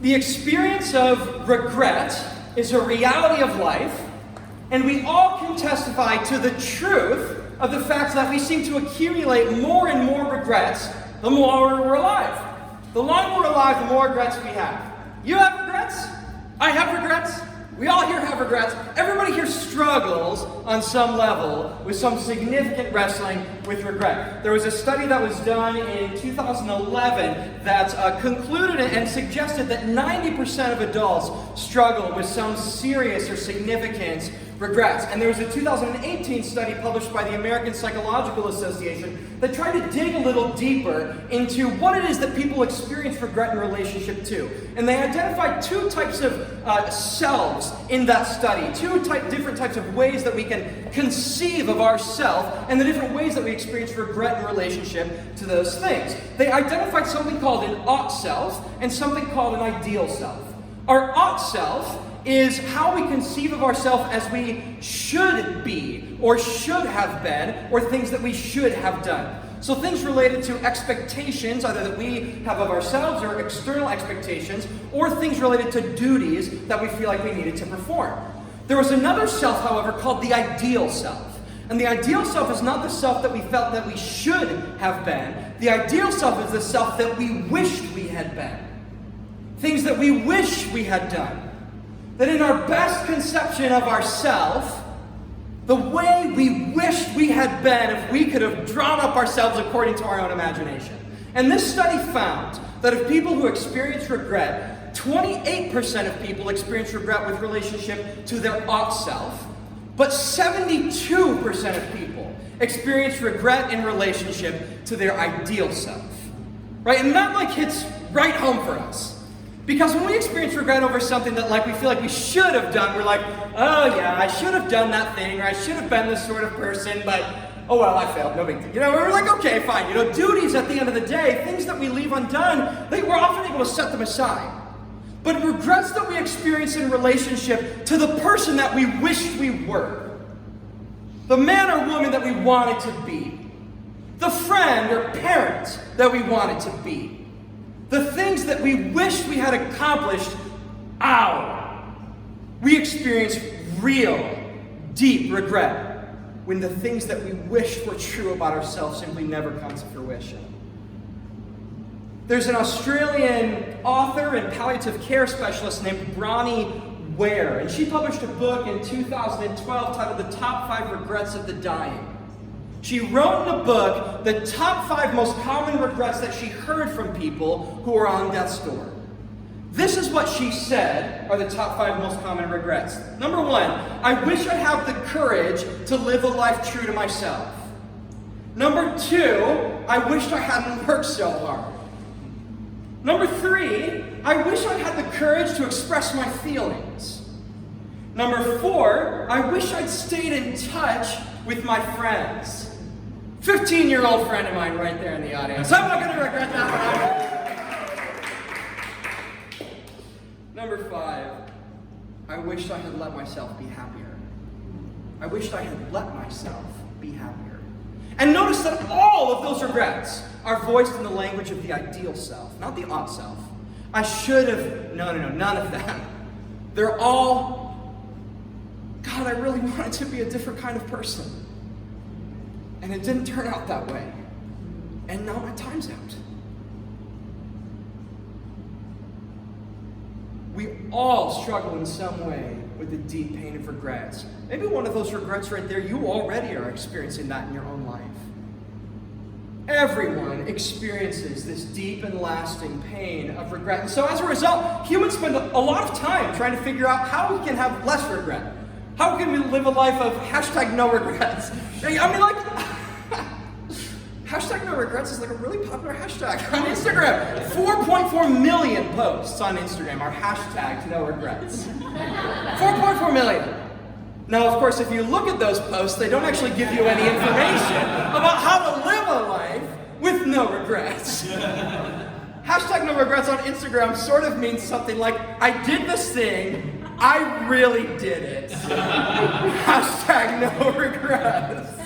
The experience of regret is a reality of life, and we all can testify to the truth of the fact that we seem to accumulate more and more regrets the more we're alive. The longer we're alive, the more regrets we have. You have regrets? I have regrets. We all here have regrets. Everybody here struggles on some level with some significant wrestling with regret. There was a study that was done in 2011 that concluded and suggested that 90% of adults struggle with some serious or significant regrets. And there was a 2018 study published by the American Psychological Association that tried to dig a little deeper into what it is that people experience regret in relationship to. And they identified two types of selves in that study, different types of ways that we can conceive of ourselves and the different ways that we experience regret in relationship to those things. They identified something called an ought self and something called an ideal self. Our ought self is how we conceive of ourselves as we should be or should have been, or things that we should have done. So things related to expectations, either that we have of ourselves or external expectations, or things related to duties that we feel like we needed to perform. There was another self, however, called the ideal self. And the ideal self is not the self that we felt that we should have been. The ideal self is the self that we wished we had been. Things that we wish we had done. That in our best conception of ourselves, the way we wished we had been if we could have drawn up ourselves according to our own imagination. And this study found that of people who experience regret, 28% of people experience regret with relationship to their ought self, but 72% of people experience regret in relationship to their ideal self. Right? And that hits right home for us. Because when we experience regret over something that we feel like we should have done, we're like, oh yeah, I should have done that thing, or I should have been this sort of person, but oh well, I failed, no big deal. We're like, okay, fine. Duties at the end of the day, things that we leave undone, we're often able to set them aside. But regrets that we experience in relationship to the person that we wished we were, the man or woman that we wanted to be, the friend or parent that we wanted to be, the things that we wished we had accomplished, we experience real, deep regret when the things that we wished were true about ourselves simply never come to fruition. There's an Australian author and palliative care specialist named Bronnie Ware, and she published a book in 2012 titled The Top 5 Regrets of the Dying. She wrote in the book the top 5 most common regrets that she heard from people who were on death's door. This is what she said are the top 5 most common regrets. Number 1, I wish I had the courage to live a life true to myself. Number 2, I wished I hadn't worked so hard. Number 3, I wish I had the courage to express my feelings. Number 4, I wish I'd stayed in touch with my friends. 15-year-old friend of mine right there in the audience. I'm not going to regret that one. Number 5, I wished I had let myself be happier. I wished I had let myself be happier. And notice that all of those regrets are voiced in the language of the ideal self, not the ought self. I should have, no, none of them. They're all, God, I really wanted to be a different kind of person. And it didn't turn out that way. And now my time's out. We all struggle in some way with the deep pain of regrets. Maybe one of those regrets right there, you already are experiencing that in your own life. Everyone experiences this deep and lasting pain of regret. And so as a result, humans spend a lot of time trying to figure out how we can have less regret. How can we live a life of #no regrets? Hashtag no regrets is a really popular hashtag on Instagram. 4.4 million posts on Instagram are hashtag no regrets. 4.4 million. Now, of course, if you look at those posts, they don't actually give you any information about how to live a life with no regrets. Hashtag no regrets on Instagram sort of means something like, I did this thing, I really did it. Hashtag no regrets.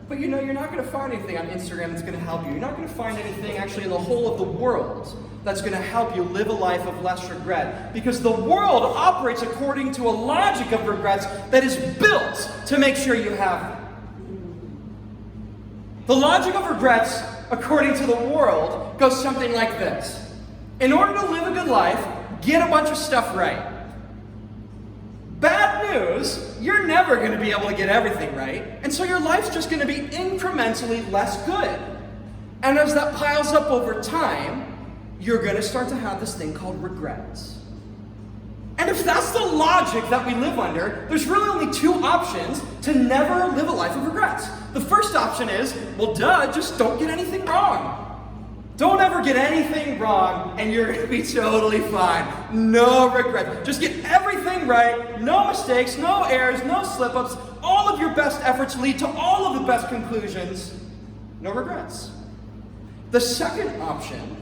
But you're not going to find anything on Instagram that's going to help you. You're not going to find anything actually in the whole of the world that's going to help you live a life of less regret. Because the world operates according to a logic of regrets that is built to make sure you have them. The logic of regrets, according to the world, goes something like this. In order to live a good life, get a bunch of stuff right. Bad news, you're never going to be able to get everything right, and so your life's just going to be incrementally less good. And as that piles up over time, you're going to start to have this thing called regrets. And if that's the logic that we live under, there's really only two options to never live a life of regrets. The first option is, well, just don't get anything wrong. Don't ever get anything wrong, and you're going to be totally fine. No regrets. Just get everything right, no mistakes, no errors, no slip-ups. All of your best efforts lead to all of the best conclusions. No regrets. The second option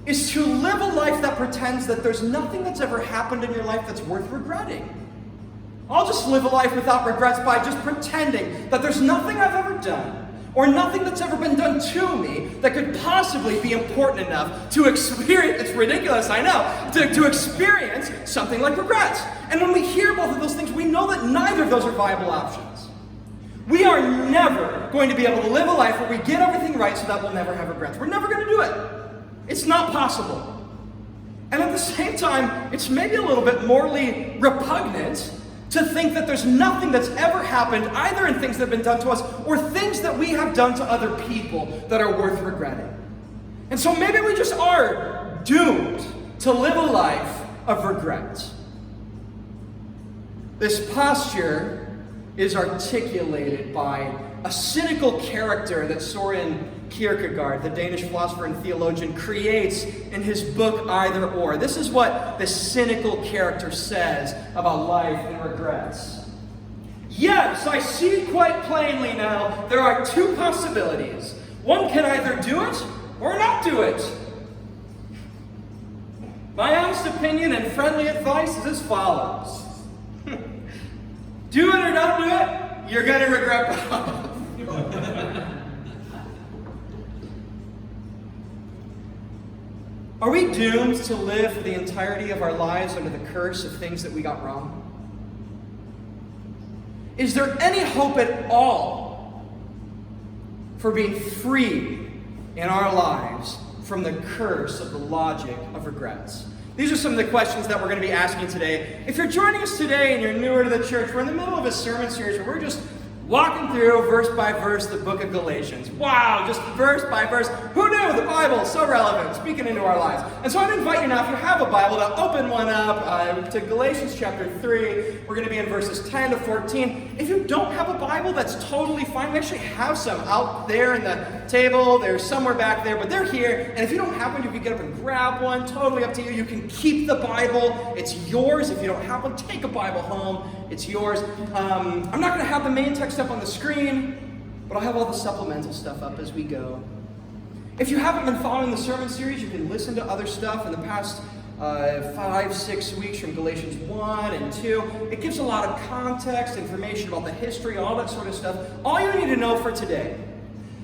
is to live a life that pretends that there's nothing that's ever happened in your life that's worth regretting. I'll just live a life without regrets by just pretending that there's nothing I've ever done or nothing that's ever been done to me that could possibly be important enough to experience, it's ridiculous, I know, to experience something like regrets. And when we hear both of those things, we know that neither of those are viable options. We are never going to be able to live a life where we get everything right so that we'll never have regrets. We're never going to do it. It's not possible. And at the same time, it's maybe a little bit morally repugnant to think that there's nothing that's ever happened, either in things that have been done to us or things that we have done to other people that are worth regretting. And so maybe we just are doomed to live a life of regret. This posture is articulated by a cynical character that Soren Kierkegaard, the Danish philosopher and theologian, creates in his book Either Or. This is what this cynical character says about life and regrets. Yes, I see quite plainly now there are two possibilities. One can either do it or not do it. My honest opinion and friendly advice is as follows. Do it or don't do it, you're going to regret both. Are we doomed to live for the entirety of our lives under the curse of things that we got wrong? Is there any hope at all for being free in our lives from the curse of the logic of regrets? These are some of the questions that we're going to be asking today. If you're joining us today and you're newer to the church, we're in the middle of a sermon series where we're just walking through verse by verse the book of Galatians. Wow, just verse by verse. Who knew the Bible is so relevant, speaking into our lives? And so I'd invite you now, if you have a Bible, to open one up to Galatians chapter 3. We're going to be in verses 10 to 14. If you don't have a Bible, that's totally fine. We actually have some out there in the table. They're somewhere back there, but they're here. And if you don't have one, you can get up and grab one. Totally up to you. You can keep the Bible. It's yours. If you don't have one, take a Bible home. It's yours. I'm not going to have the main text up on the screen, but I'll have all the supplemental stuff up as we go. If you haven't been following the sermon series, you can listen to other stuff in the past 5-6 weeks from Galatians 1 and 2. It gives a lot of context, information about the history, all that sort of stuff. All you need to know for today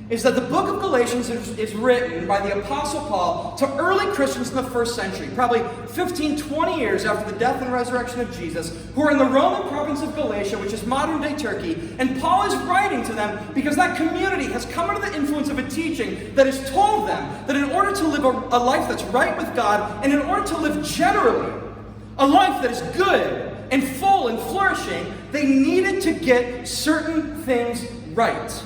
is that the book of Galatians is written by the Apostle Paul to early Christians in the first century, probably 15, 20 years after the death and resurrection of Jesus, who are in the Roman province of Galatia, which is modern-day Turkey. And Paul is writing to them because that community has come under the influence of a teaching that has told them that in order to live a life that's right with God, and in order to live generally a life that is good and full and flourishing, they needed to get certain things right.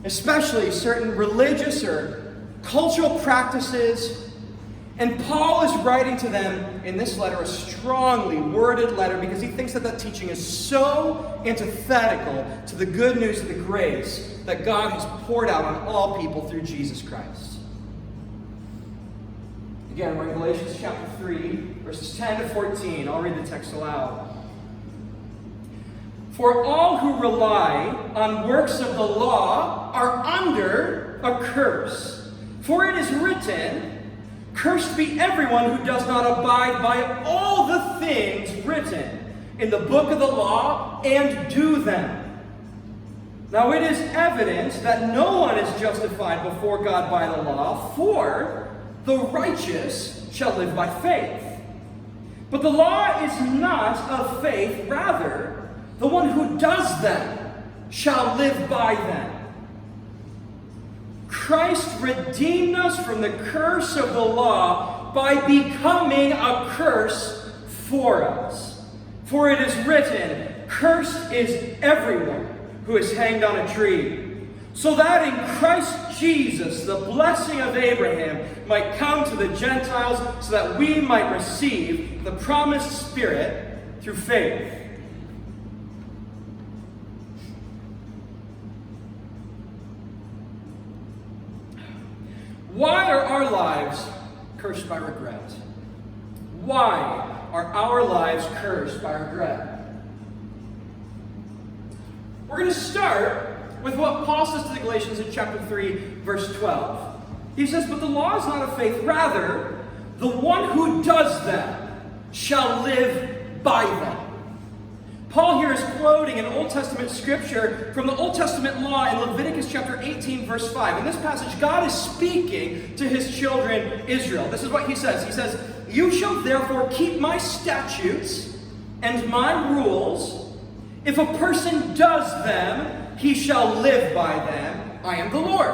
Especially certain religious or cultural practices. And Paul is writing to them in this letter, a strongly worded letter, because he thinks that that teaching is so antithetical to the good news of the grace that God has poured out on all people through Jesus Christ. Again, we're in Galatians chapter 3, verses 10 to 14. I'll read the text aloud. For all who rely on works of the law are under a curse. For it is written, cursed be everyone who does not abide by all the things written in the book of the law and do them. Now it is evident that no one is justified before God by the law, for the righteous shall live by faith. But the law is not of faith, rather, the one who does them shall live by them. Christ redeemed us from the curse of the law by becoming a curse for us. For it is written, "Cursed is everyone who is hanged on a tree," so that in Christ Jesus the blessing of Abraham might come to the Gentiles, so that we might receive the promised Spirit through faith. Why are our lives cursed by regret? Why are our lives cursed by regret? We're going to start with what Paul says to the Galatians in chapter 3, verse 12. He says, "But the law is not of faith, rather, the one who does them shall live by them." Paul here is quoting an Old Testament scripture from the Old Testament law in Leviticus chapter 18, verse 5. In this passage, God is speaking to his children Israel. This is what he says. He says, "You shall therefore keep my statutes and my rules. If a person does them, he shall live by them. I am the Lord."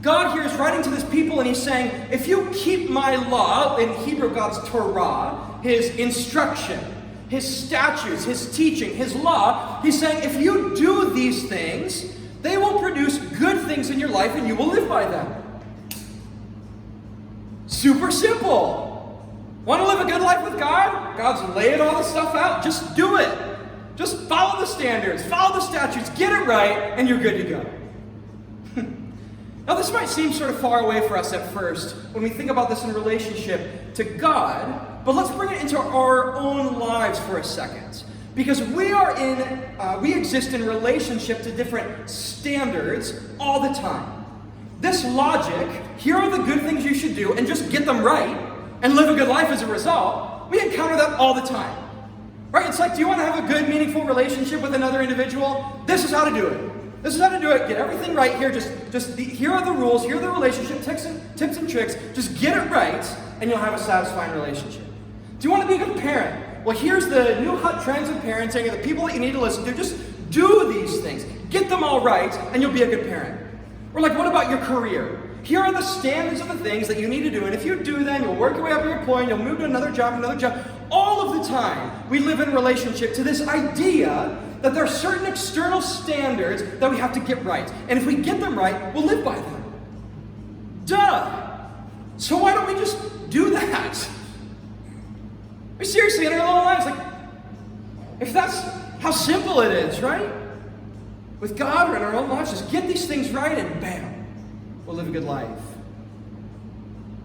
God here is writing to this people and he's saying, if you keep my law, in Hebrew God's Torah, his instruction, his statutes, his teaching, his law, he's saying if you do these things, they will produce good things in your life and you will live by them. Super simple. Want to live a good life with God? God's laying all the stuff out. Just do it. Just follow the standards, follow the statutes, get it right, and you're good to go. Now, this might seem sort of far away for us at first when we think about this in relationship to God, but let's bring it into our own lives for a second. Because we exist in relationship to different standards all the time. This logic, here are the good things you should do, and just get them right, and live a good life as a result, we encounter that all the time. Right? It's like, do you want to have a good, meaningful relationship with another individual? This is how to do it. This is how to do it. Get everything right here. Here are the rules. Here are the relationship tips and tricks. Just get it right, and you'll have a satisfying relationship. Do you want to be a good parent? Well, here's the new hot trends of parenting and the people that you need to listen to. Just do these things. Get them all right, and you'll be a good parent. Or like, what about your career? Here are the standards of the things that you need to do, and if you do them, you'll work your way up your employment, you'll move to another job. All of the time, we live in relationship to this idea that there are certain external standards that we have to get right. And if we get them right, we'll live by them. Duh! So why don't we just do that? I mean, seriously, in our own lives, like, if that's how simple it is, right? With God or in our own lives, just get these things right and bam, we'll live a good life.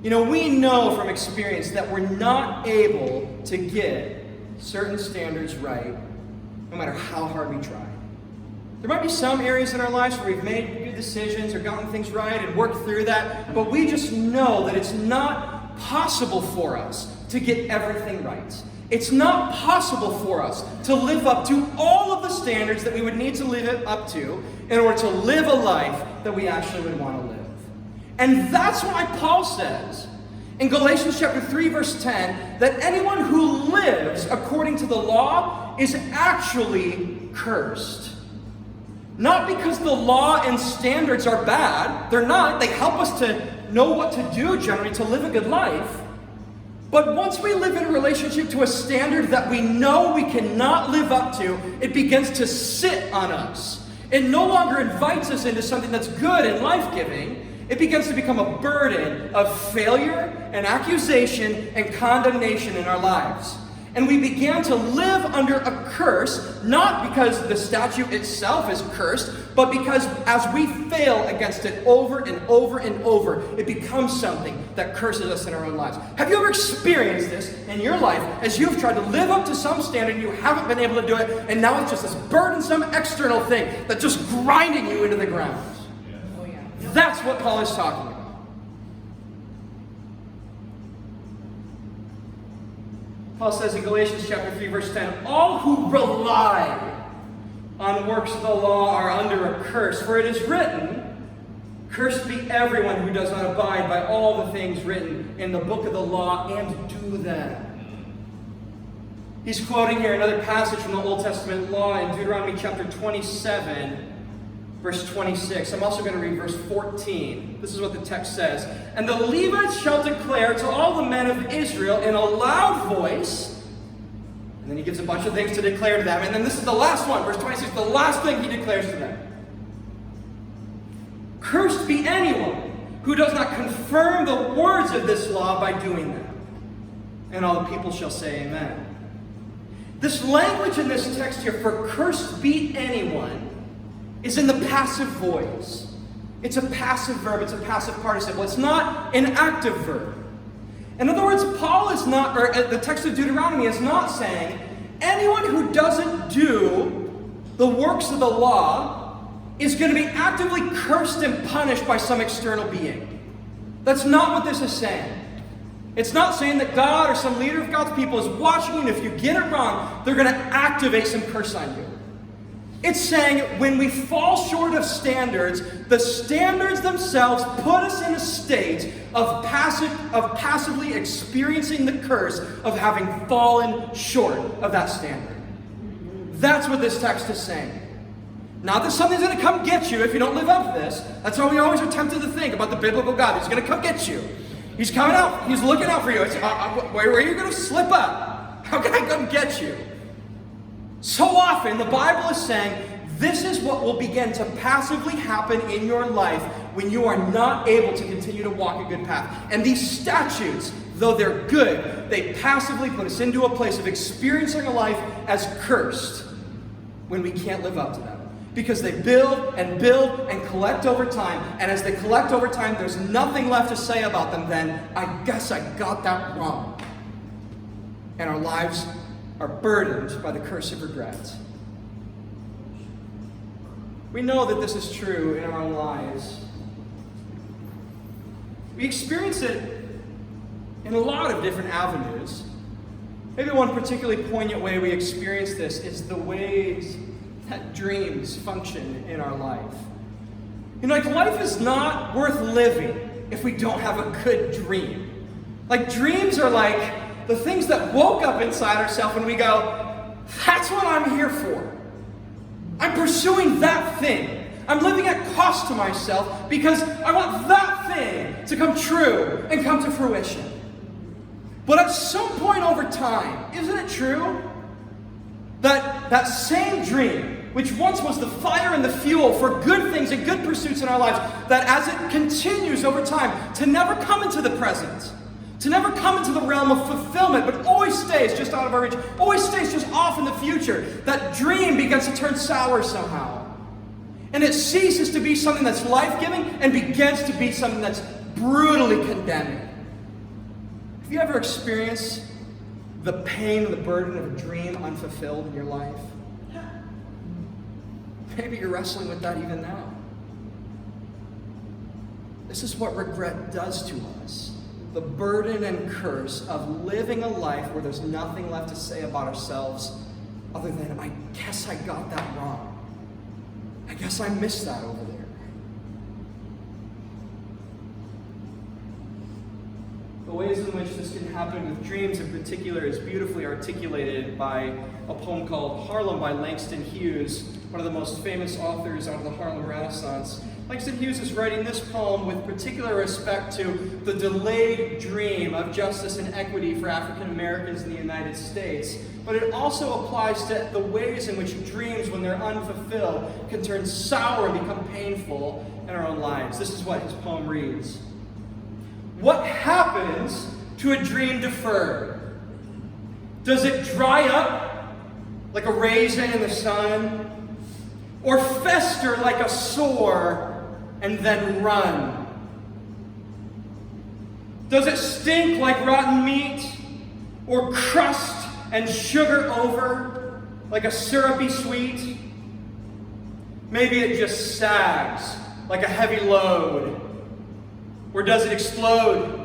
You know, we know from experience that we're not able to get certain standards right, no matter how hard we try. There might be some areas in our lives where we've made good decisions or gotten things right and worked through that, but we just know that it's not possible for us to get everything right. It's not possible for us to live up to all of the standards that we would need to live up to in order to live a life that we actually would want to live. And that's why Paul says in Galatians chapter 3, verse 10, that anyone who lives according to the law is actually cursed. Not because the law and standards are bad. They're not. They help us to know what to do generally to live a good life. But once we live in a relationship to a standard that we know we cannot live up to, it begins to sit on us. It no longer invites us into something that's good and life-giving. It begins to become a burden of failure and accusation and condemnation in our lives. And we began to live under a curse, not because the statute itself is cursed, but because as we fail against it over and over and over, it becomes something that curses us in our own lives. Have you ever experienced this in your life as you've tried to live up to some standard and you haven't been able to do it, and now it's just this burdensome external thing that's just grinding you into the ground? Oh, yeah. That's what Paul is talking about. Paul says in Galatians chapter 3, verse 10, all who rely on works of the law are under a curse, for it is written, Cursed be everyone who does not abide by all the things written in the book of the law and do them. He's quoting here another passage from the Old Testament law in Deuteronomy chapter 27, verse 26. I'm also going to read verse 14. This is what the text says. And the Levites shall declare to all the men of Israel in a loud voice. And then he gives a bunch of things to declare to them. And then this is the last one, verse 26, the last thing he declares to them. Cursed be anyone who does not confirm the words of this law by doing them. And all the people shall say amen. This language in this text here for cursed be anyone is in the passive voice. It's a passive verb. It's a passive participle. It's not an active verb. In other words, Paul is not, or the text of Deuteronomy is not saying anyone who doesn't do the works of the law is going to be actively cursed and punished by some external being. That's not what this is saying. It's not saying that God or some leader of God's people is watching you, and if you get it wrong, they're going to activate some curse on you. It's saying when we fall short of standards, the standards themselves put us in a state of passively experiencing the curse of having fallen short of that standard. That's what this text is saying. Not that something's going to come get you if you don't live up to this. That's how we always are tempted to think about the biblical God. He's going to come get you. He's coming out. He's looking out for you. Where are you going to slip up? How can I come get you? So often, the Bible is saying, this is what will begin to passively happen in your life when you are not able to continue to walk a good path. And these statutes, though they're good, they passively put us into a place of experiencing a life as cursed when we can't live up to them. Because they build and collect over time. And as they collect over time, there's nothing left to say about them then. I guess I got that wrong. And our lives are burdened by the curse of regret. We know that this is true in our own lives. We experience it in a lot of different avenues. Maybe one particularly poignant way we experience this is the ways that dreams function in our life. You know, like life is not worth living if we don't have a good dream. Like dreams are like the things that woke up inside ourselves and we go, that's what I'm here for. I'm pursuing that thing. I'm living at cost to myself because I want that thing to come true and come to fruition. But at some point over time, isn't it true that same dream, which once was the fire and the fuel for good things and good pursuits in our lives, that as it continues over time to never come into the present, to never come into the realm of fulfillment, but always stays just out of our reach, always stays just off in the future, that dream begins to turn sour somehow. And it ceases to be something that's life-giving and begins to be something that's brutally condemning. Have you ever experienced the pain and the burden of a dream unfulfilled in your life? Maybe you're wrestling with that even now. This is what regret does to us. The burden and curse of living a life where there's nothing left to say about ourselves other than, I guess I got that wrong. I guess I missed that over there. The ways in which this can happen with dreams in particular is beautifully articulated by a poem called Harlem by Langston Hughes, one of the most famous authors out of the Harlem Renaissance. Langston Hughes is writing this poem with particular respect to the delayed dream of justice and equity for African Americans in the United States. But it also applies to the ways in which dreams, when they're unfulfilled, can turn sour and become painful in our own lives. This is what his poem reads. What happens to a dream deferred? Does it dry up like a raisin in the sun? Or fester like a sore and then run? Does it stink like rotten meat? Or crust and sugar over like a syrupy sweet? Maybe it just sags like a heavy load. Or does it explode?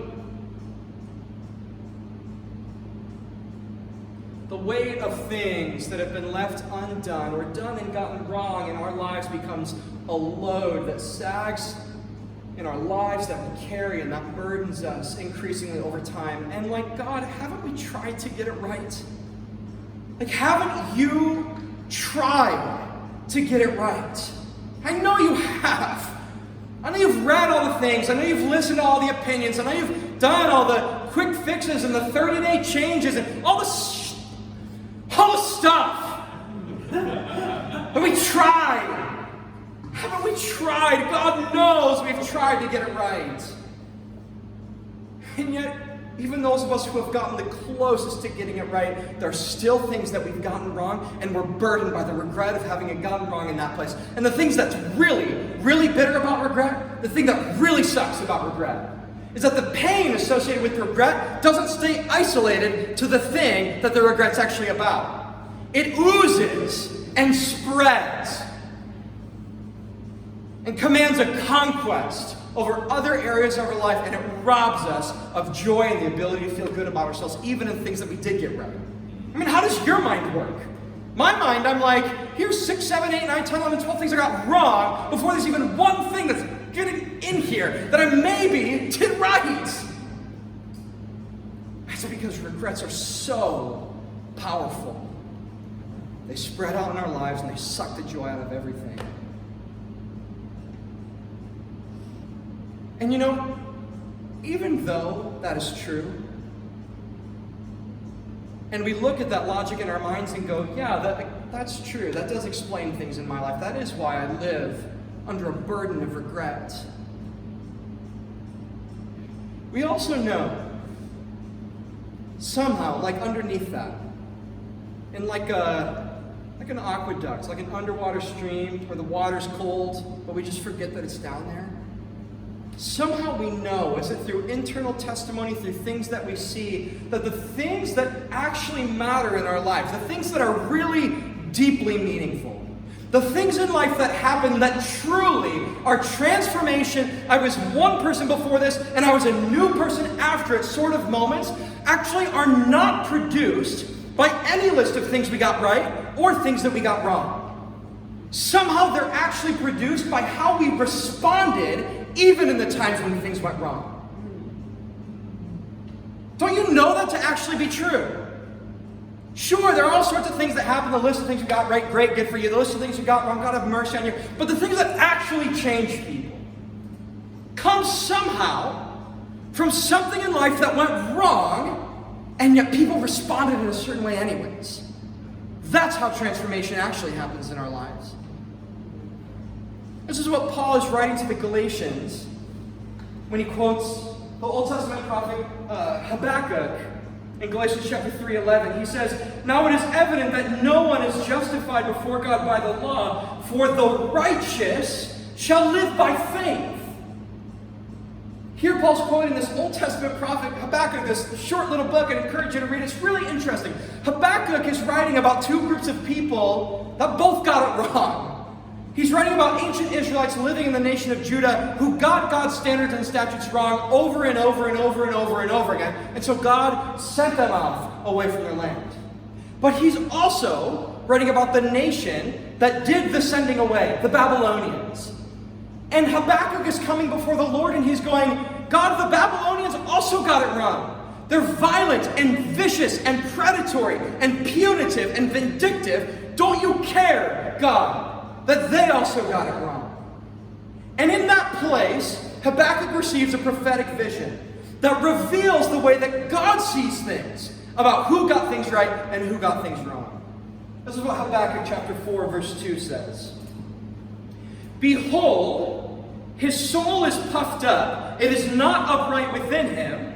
The weight of things that have been left undone or done and gotten wrong in our lives becomes a load that sags in our lives that we carry, and that burdens us increasingly over time. And like, God, haven't we tried to get it right? Like, haven't you tried to get it right? I know you have. I know you've read all the things. I know you've listened to all the opinions. I know you've done all the quick fixes and the 30-day changes and all the stuff that we tried. Haven't we tried? God knows we've tried to get it right. And yet, even those of us who have gotten the closest to getting it right, there are still things that we've gotten wrong, and we're burdened by the regret of having it gotten wrong in that place. And the things that's really, really bitter about regret, the thing that really sucks about regret, is that the pain associated with regret doesn't stay isolated to the thing that the regret's actually about. It oozes and spreads and commands a conquest over other areas of our life, and it robs us of joy and the ability to feel good about ourselves, even in things that we did get right. I mean, how does your mind work? My mind, I'm like, here's 6, 7, 8, 9, 10, 11, 12 things I got wrong before there's even one thing that's getting in here that I maybe did right. That's because regrets are so powerful. They spread out in our lives and they suck the joy out of everything. And you know, even though that is true, and we look at that logic in our minds and go, yeah, that's true. That does explain things in my life. That is why I live under a burden of regret. We also know, somehow, like underneath that, in like an aqueduct, like an underwater stream where the water's cold, but we just forget that it's down there. Somehow we know, is it through internal testimony, through things that we see, that the things that actually matter in our lives, the things that are really deeply meaningful, the things in life that happen that truly are transformation, I was one person before this and I was a new person after it sort of moments, actually are not produced by any list of things we got right or things that we got wrong. Somehow they're actually produced by how we responded even in the times when things went wrong. Don't you know that to actually be true? Sure, there are all sorts of things that happen. The list of things you got right, great, good for you. The list of things you got wrong, God have mercy on you. But the things that actually change people come somehow from something in life that went wrong, and yet people responded in a certain way anyways. That's how transformation actually happens in our lives. This is what Paul is writing to the Galatians when he quotes the Old Testament prophet Habakkuk in Galatians chapter 3:11. He says, "Now it is evident that no one is justified before God by the law, for the righteous shall live by faith." Here Paul's quoting this Old Testament prophet Habakkuk, this short little book. I'd encourage you to read it. It's really interesting. Habakkuk is writing about two groups of people that both got it wrong. He's writing about ancient Israelites living in the nation of Judah who got God's standards and statutes wrong over and over and over and over and over again. And so God sent them off away from their land. But he's also writing about the nation that did the sending away, the Babylonians. And Habakkuk is coming before the Lord and he's going, God, the Babylonians also got it wrong. They're violent and vicious and predatory and punitive and vindictive. Don't you care, God, that they also got it wrong? And in that place, Habakkuk receives a prophetic vision that reveals the way that God sees things about who got things right and who got things wrong. This is what Habakkuk chapter 4 verse 2 says. "Behold, his soul is puffed up, it is not upright within him,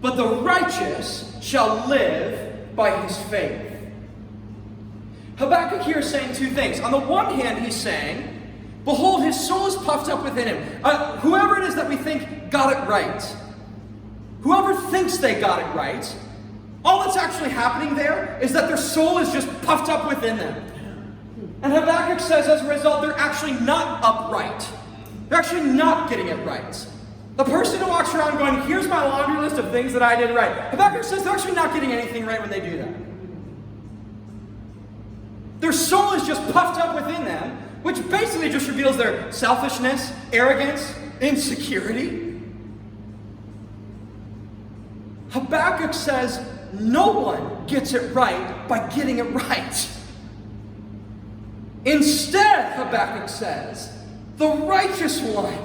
but the righteous shall live by his faith." Habakkuk here is saying two things. On the one hand, he's saying, behold, his soul is puffed up within him. Whoever it is that we think got it right, whoever thinks they got it right, all that's actually happening there is that their soul is just puffed up within them. And Habakkuk says, as a result, they're actually not upright. They're actually not getting it right. The person who walks around going, here's my laundry list of things that I did right. Habakkuk says they're actually not getting anything right when they do that. Their soul is just puffed up within them, which basically just reveals their selfishness, arrogance, insecurity. Habakkuk says no one gets it right by getting it right. Instead, Habakkuk says, the righteous one,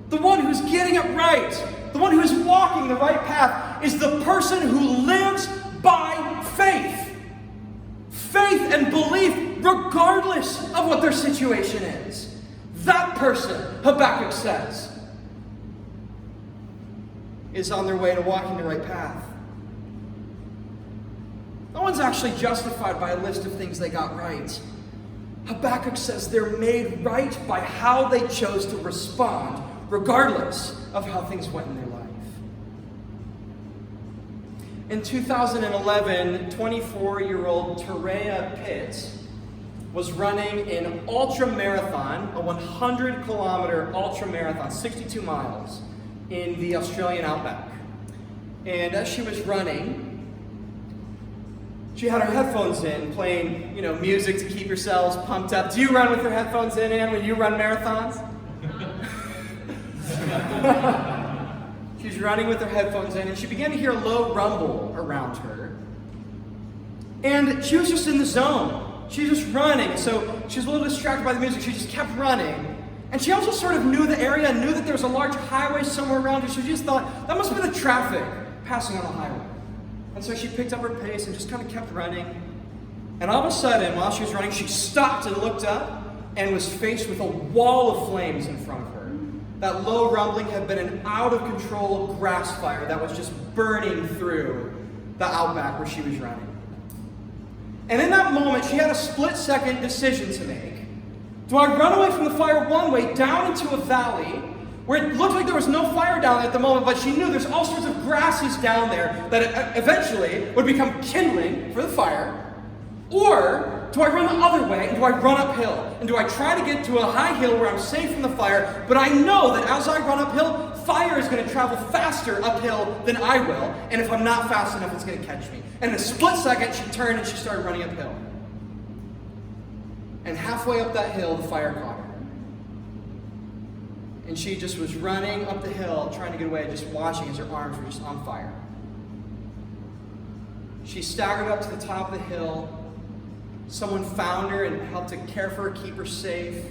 the one who's getting it right, the one who is walking the right path, is the person who lives by faith. Faith and belief regardless of what their situation is. That person, Habakkuk says, is on their way to walking the right path. No one's actually justified by a list of things they got right. Habakkuk says they're made right by how they chose to respond, regardless of how things went in their life. In 2011, 24-year-old Terea Pitts was running an ultra-marathon, a 100-kilometer ultra-marathon, 62 miles, in the Australian outback. And as she was running, she had her headphones in, playing, music to keep yourselves pumped up. Do you run with your headphones in, Ann, when you run marathons? She's running with her headphones in, and she began to hear a low rumble around her. And she was just in the zone. She was just running, so she was a little distracted by the music. She just kept running. And she also sort of knew the area, knew that there was a large highway somewhere around her, so she just thought, that must be the traffic passing on the highway. And so she picked up her pace and just kind of kept running. And all of a sudden, while she was running, she stopped and looked up and was faced with a wall of flames in front of her. That low rumbling had been an out-of-control grass fire that was just burning through the outback where she was running. And in that moment, she had a split-second decision to make. Do I run away from the fire one way down into a valley where it looked like there was no fire down there at the moment, but she knew there's all sorts of grasses down there that eventually would become kindling for the fire? Or do I run the other way, and do I run uphill? And do I try to get to a high hill where I'm safe from the fire, but I know that as I run uphill, fire is going to travel faster uphill than I will, and if I'm not fast enough, it's going to catch me. And in a split second, she turned and she started running uphill. And halfway up that hill, the fire caught her. And she just was running up the hill, trying to get away, just watching as her arms were just on fire. She staggered up to the top of the hill. Someone found her and helped to care for her, keep her safe.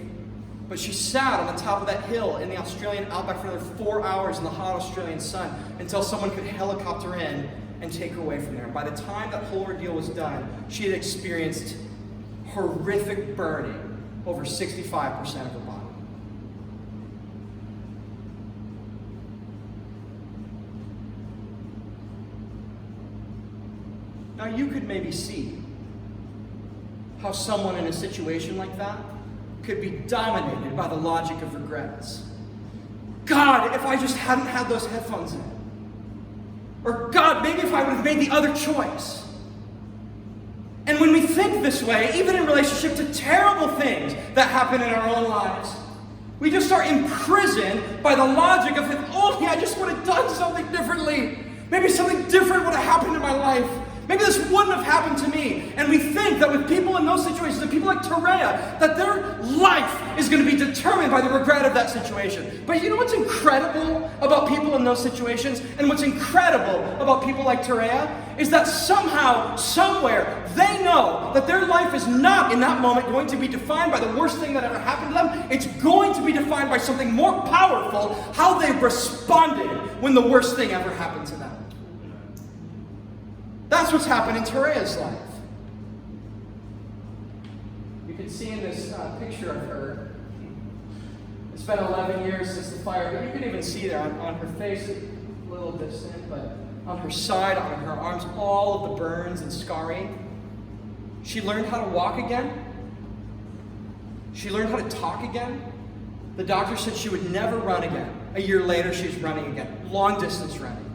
But she sat on the top of that hill in the Australian outback for another 4 hours in the hot Australian sun until someone could helicopter in and take her away from there. And by the time that whole ordeal was done, she had experienced horrific burning over 65% of her body. Now you could maybe see how someone in a situation like that could be dominated by the logic of regrets. God, if I just hadn't had those headphones in. Or God, maybe if I would have made the other choice. And when we think this way, even in relationship to terrible things that happen in our own lives, we just start imprisoned by the logic of, if only I just would have done something differently. Maybe something different would have happened in my life. Maybe this wouldn't have happened to me. And we think that with people in those situations, and people like Terea, that their life is going to be determined by the regret of that situation. But you know what's incredible about people in those situations? And what's incredible about people like Terea is that somehow, somewhere, they know that their life is not in that moment going to be defined by the worst thing that ever happened to them. It's going to be defined by something more powerful, how they responded when the worst thing ever happened to them. That's what's happened in Terea's life. You can see in this picture of her, it's been 11 years since the fire, but you can even see there on her face, a little distant, but on her side, on her arms, all of the burns and scarring. She learned how to walk again. She learned how to talk again. The doctor said she would never run again. A year later, she's running again, long distance running.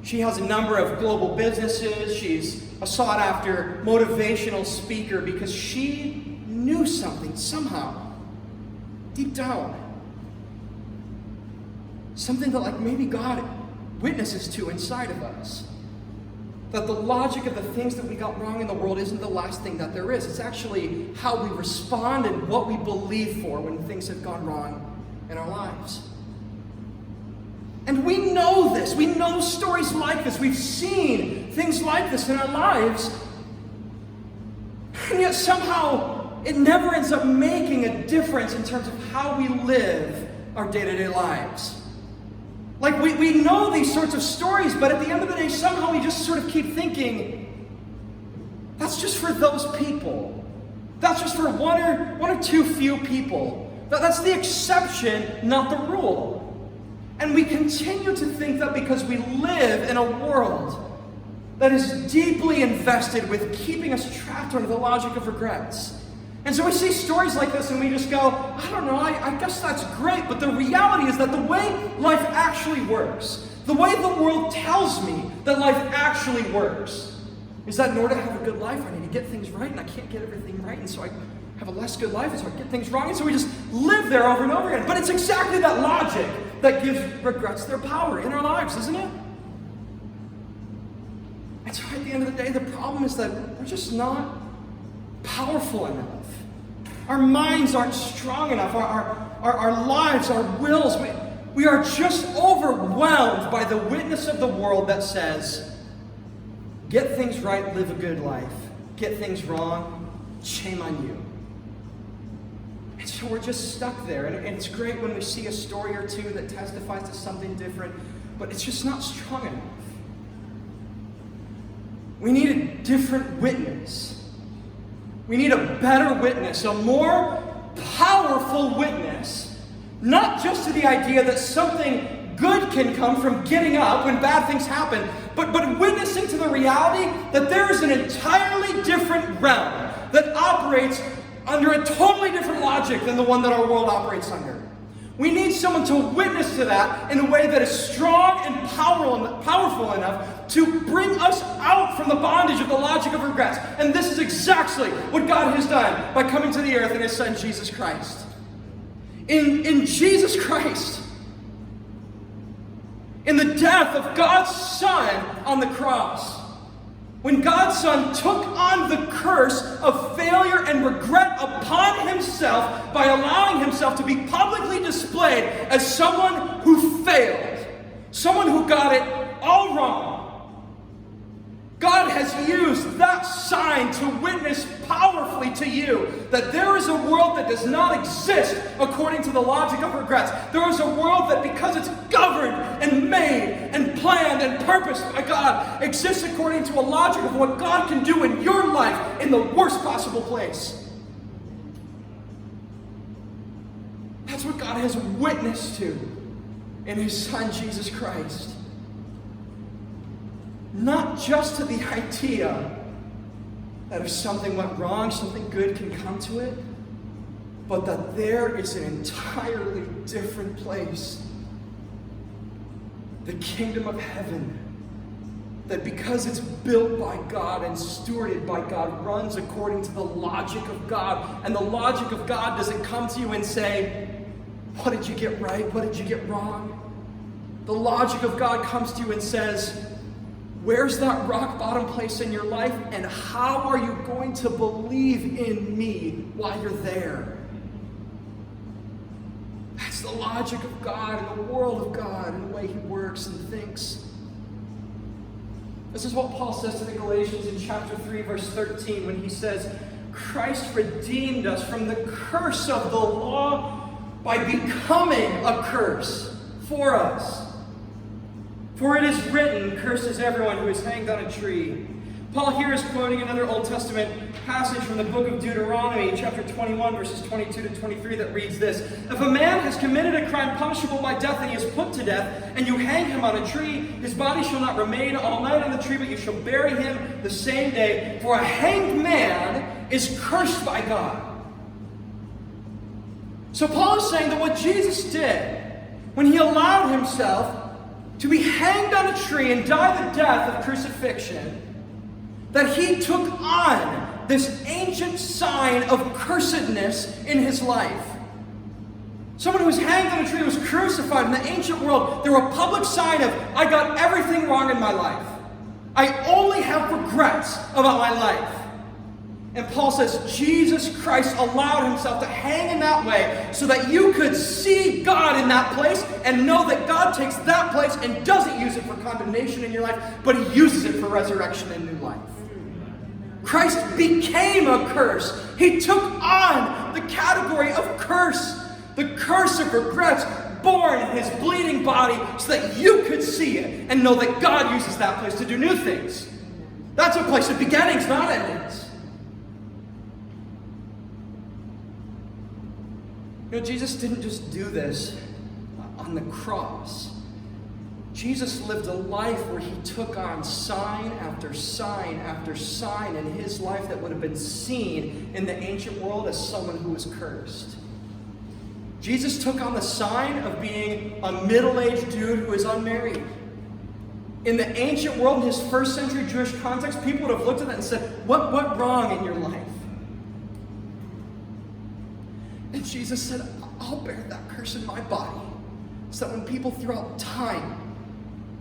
She has a number of global businesses. She's a sought-after motivational speaker because she knew something somehow, deep down. Something that maybe God witnesses to inside of us. That the logic of the things that we got wrong in the world isn't the last thing that there is. It's actually how we respond and what we believe for when things have gone wrong in our lives. And we know this. We know stories like this. We've seen things like this in our lives. And yet somehow it never ends up making a difference in terms of how we live our day-to-day lives. Like we know these sorts of stories, but at the end of the day, somehow we just sort of keep thinking, that's just for those people. That's just for one or two few people. That's the exception, not the rule. And we continue to think that because we live in a world that is deeply invested with keeping us trapped under the logic of regrets. And so we see stories like this and we just go, I don't know, I guess that's great, but the reality is that the way life actually works, the way the world tells me that life actually works, is that in order to have a good life, I need to get things right, and I can't get everything right, and so I have a less good life, and so I get things wrong, and so we just live there over and over again. But it's exactly that logic that gives regrets their power in our lives, isn't it? And so at the end of the day, the problem is that we're just not powerful enough. Our minds aren't strong enough. Our lives, our wills, we are just overwhelmed by the witness of the world that says, get things right, live a good life. Get things wrong, shame on you. And so we're just stuck there. And it's great when we see a story or two that testifies to something different, but it's just not strong enough. We need a different witness. We need a better witness, a more powerful witness, not just to the idea that something good can come from getting up when bad things happen, but witnessing to the reality that there is an entirely different realm that operates under a totally different logic than the one that our world operates under. We need someone to witness to that in a way that is strong and powerful enough to bring us out from the bondage of the logic of regrets. And this is exactly what God has done by coming to the earth in His Son, Jesus Christ. In Jesus Christ, in the death of God's Son on the cross, when God's Son took on the curse of failure and regret upon Himself by allowing Himself to be publicly displayed as someone who failed, someone who got it all wrong, God has used that sign to witness powerfully to you that there is a world that does not exist according to the logic of regrets. There is a world that, because it's governed and made and planned and purposed by God, exists according to a logic of what God can do in your life in the worst possible place. That's what God has witnessed to in His Son, Jesus Christ. Not just to the idea that if something went wrong, something good can come to it, but that there is an entirely different place, the kingdom of heaven, that because it's built by God and stewarded by God, runs according to the logic of God. And the logic of God doesn't come to you and say, what did you get right? What did you get wrong? The logic of God comes to you and says, where's that rock bottom place in your life, and how are you going to believe in me while you're there? That's the logic of God and the world of God and the way He works and thinks. This is what Paul says to the Galatians in chapter 3, verse 13, when he says, Christ redeemed us from the curse of the law by becoming a curse for us. For it is written, cursed is everyone who is hanged on a tree. Paul here is quoting another Old Testament passage from the book of Deuteronomy, chapter 21, verses 22 to 23, that reads this. If a man has committed a crime punishable by death and he is put to death, and you hang him on a tree, his body shall not remain all night on the tree, but you shall bury him the same day. For a hanged man is cursed by God. So Paul is saying that what Jesus did when He allowed Himself to be hanged on a tree and die the death of crucifixion, that He took on this ancient sign of cursedness in His life. Someone who was hanged on a tree was crucified. In the ancient world, there was a public sign of, I got everything wrong in my life. I only have regrets about my life. And Paul says Jesus Christ allowed himself to hang in that way so that you could see God in that place and know that God takes that place and doesn't use it for condemnation in your life, but he uses it for resurrection and new life. Christ became a curse. He took on the category of curse, the curse of regrets born in his bleeding body so that you could see it and know that God uses that place to do new things. That's a place of beginnings, not endings. You know, Jesus didn't just do this on the cross. Jesus lived a life where he took on sign after sign after sign in his life that would have been seen in the ancient world as someone who was cursed. Jesus took on the sign of being a middle-aged dude who is unmarried. In the ancient world, in his first century Jewish context, people would have looked at that and said, what went wrong in your life? And Jesus said, I'll bear that curse in my body so that when people throughout time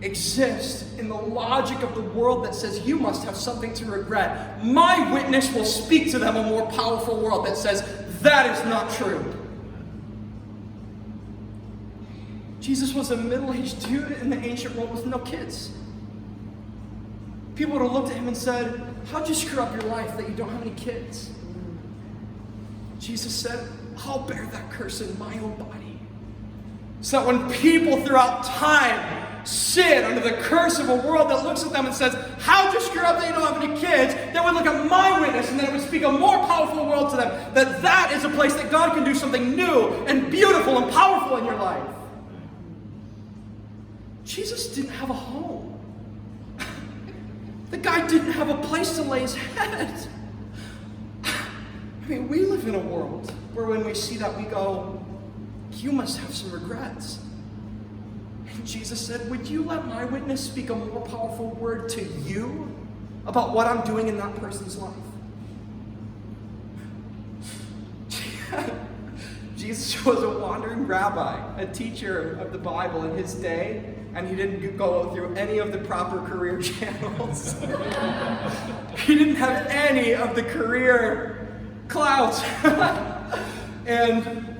exist in the logic of the world that says you must have something to regret, my witness will speak to them a more powerful world that says that is not true. Jesus was a middle-aged dude in the ancient world with no kids. People would have looked at him and said, how'd you screw up your life that you don't have any kids? Jesus said, I'll bear that curse in my own body. So that when people throughout time sit under the curse of a world that looks at them and says, how'd you screw up that you don't have any kids? They would look at my witness and then it would speak a more powerful world to them. That is a place that God can do something new and beautiful and powerful in your life. Jesus didn't have a home. The guy didn't have a place to lay his head. I mean, we live in a world where when we see that, we go, you must have some regrets. And Jesus said, would you let my witness speak a more powerful word to you about what I'm doing in that person's life? Jesus was a wandering rabbi, a teacher of the Bible in his day, and he didn't go through any of the proper career channels. He didn't have any of the career clout and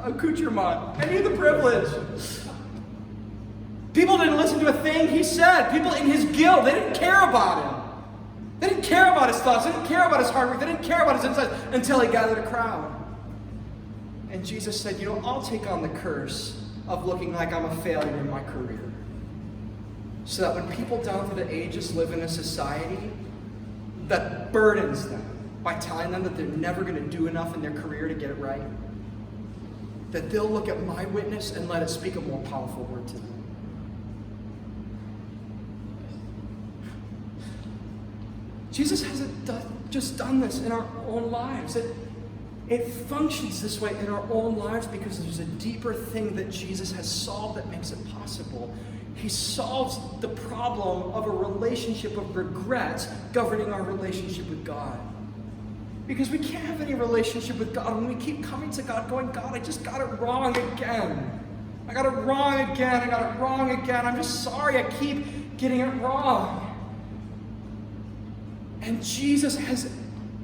accoutrement, any of the privilege. People didn't listen to a thing he said. People in his guild, they didn't care about him. They didn't care about his thoughts. They didn't care about his hard work. They didn't care about his insights until he gathered a crowd. And Jesus said, I'll take on the curse of looking like I'm a failure in my career. So that when people down through the ages live in a society that burdens them by telling them that they're never going to do enough in their career to get it right, that they'll look at my witness and let it speak a more powerful word to them. Jesus hasn't just done this in our own lives. It functions this way in our own lives because there's a deeper thing that Jesus has solved that makes it possible. He solves the problem of a relationship of regret governing our relationship with God. Because we can't have any relationship with God when we keep coming to God going, God, I just got it wrong again. I got it wrong again. I got it wrong again. I'm just sorry I keep getting it wrong. And Jesus has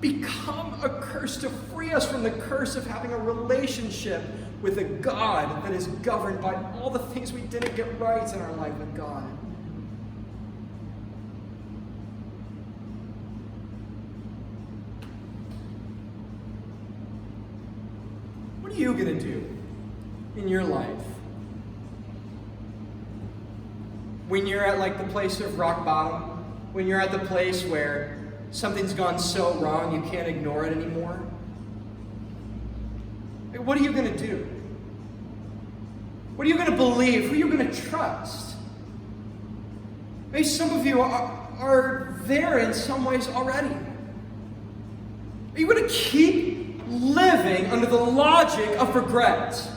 become a curse to free us from the curse of having a relationship with a God that is governed by all the things we didn't get right in our life with God. What are you going to do in your life when you're at the place of rock bottom, when you're at the place where something's gone so wrong you can't ignore it anymore? What are you going to do? What are you going to believe? Who are you going to trust? Maybe some of you are there in some ways already. Are you going to keep living under the logic of regret?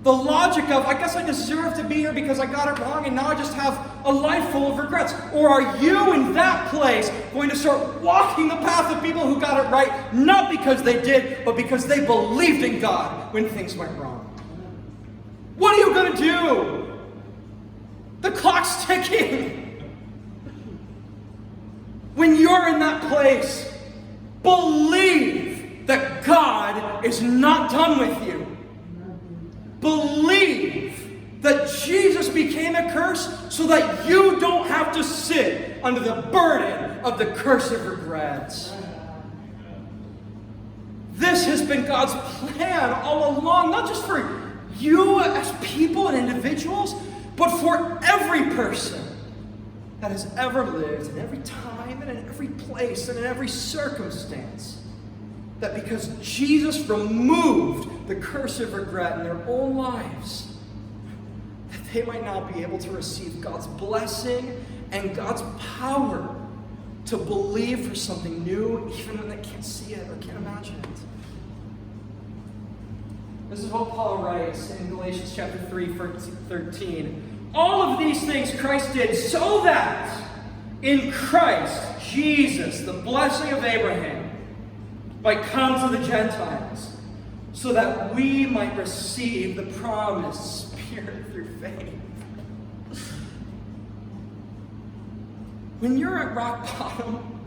The logic of, I guess I deserve to be here because I got it wrong and now I just have a life full of regrets. Or are you in that place going to start walking the path of people who got it right, not because they did, but because they believed in God when things went wrong? What are you going to do? The clock's ticking. When that place, believe that God is not done with you. Believe that Jesus became a curse so that you don't have to sit under the burden of the curse of regrets. This has been God's plan all along, not just for you as people and individuals, but for every person that has ever lived in every time and in every place and in every circumstance. That because Jesus removed the curse of regret in their own lives, that they might now be able to receive God's blessing and God's power to believe for something new, even when they can't see it or can't imagine it. This is what Paul writes in Galatians chapter 3, verse 13. All of these things Christ did so that in Christ, Jesus, the blessing of Abraham, might come to the Gentiles, so that we might receive the promised Spirit through faith. When you're at rock bottom,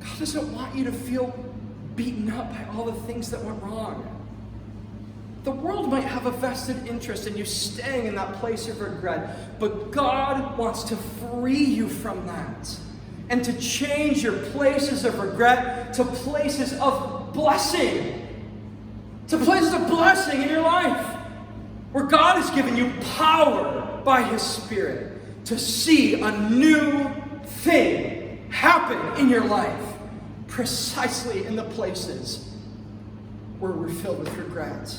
God doesn't want you to feel beaten up by all the things that went wrong. The world might have a vested interest in you staying in that place of regret, but God wants to free you from that and to change your places of regret to places of blessing. To places of blessing in your life, where God has given you power by His Spirit to see a new thing happen in your life, precisely in the places where we're filled with regret.